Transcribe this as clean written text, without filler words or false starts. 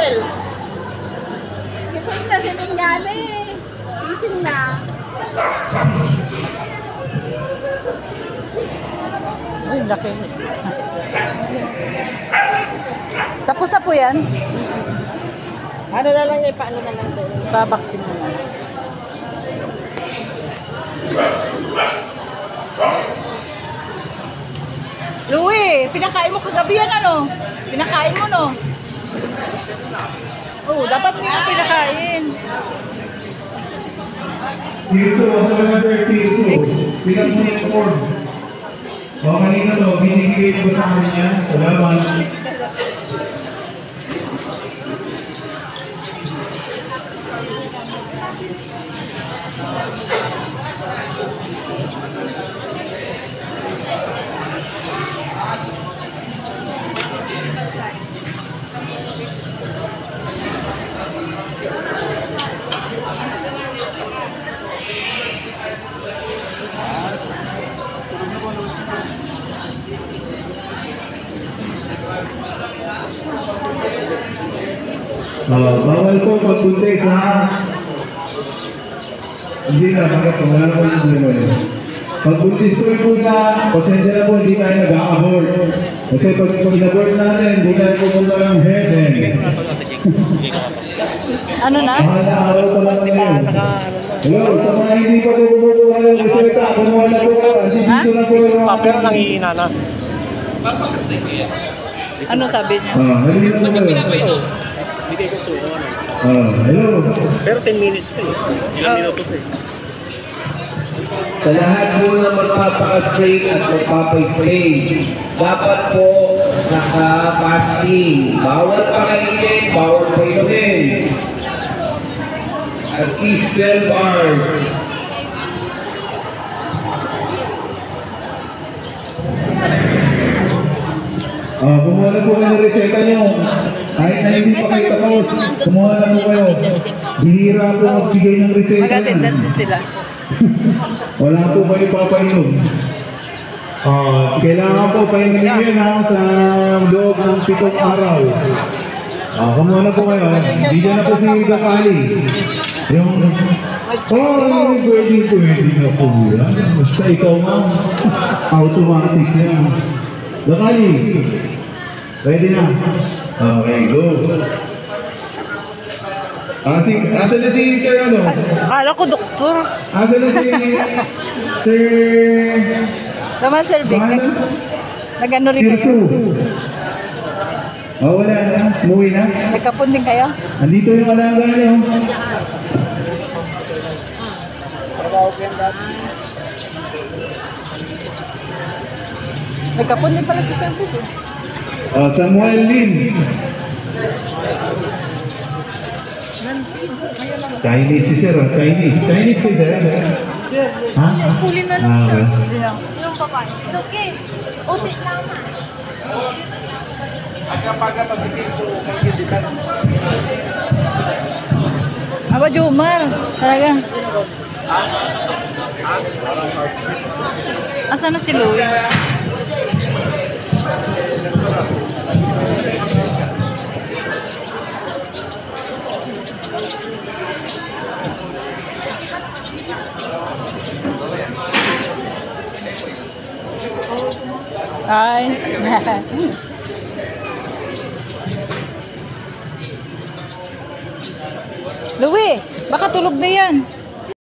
Miguel. Gising na si Mingale. Gising na. Uy, laki. Tapos na po yan? Ano na lang yan, paano na lang doon? Babaksin mo na. Louie, pinakain mo kagabi yan ano? Pinakain mo no? Oo, dapat hindi mo pinakain. Tirso, ako naman sir, Tirso. Pinag mo yung form. O kanina to, binigay ko sa kanya. Salamat. Bawal po pagpuntis ha. Hindi na, bakit po? Wala naman yung problema yun. Pagpuntis po yung sa, pasensya na po, hindi tayo nag-a-abort. Kasi pag in-abort natin, hindi tayo pupunta ng heaven. Ano na? Araw pa lang ngayon. Hello, sa mga hindi pa po kumukuha ng reseta, kumuha na po ka. Dito na po yung mga pero nangihina na. Ano sabi niya? halina na po. Hindi kayo kutsuko ano. Hello. Pero 10 minutes pa eh. Ilang minutos eh. Sa lahat po na magpapaka-spray at magpapa-spray, dapat po naka-fasting. Bawal pakainin, bawal painumin. At least 12 hours. Kumuha na po kayo ng reseta nyo. Kahit na hindi pa kayo tapos, kumuha na po kayo. Bihira po magbigay ng reseta. Mag-attendance din sila. Wala po kayo papainom. Kailangan po painumin nyo yan ha, sa loob ng 7 araw. Kumuha na po kayo. Hindi na po si Kakali. Yung... pwede na po yan. Basta ikaw ma'am, automatic yan. Kakali, ready na? Okay, go. Asa na si Sir ano? Akala ko doktor. Asa na si Sir... Naman Sir Vic, nag-ano rin Tirso. kayo? Wala na. Umuwi na. Nagkapon din kayo? Andito yung alaga niyo. Nagkapon din pala si Sir Vic. Samuel Lin. Chinese si Sir. Chinese si Sir. Ha? Kulin na lang siya. Okay. Yung babae. Okay. Utit lang. Aba, Jomar. Talaga. Asa na si Louie? Ay. Louie, baka tulog na yan.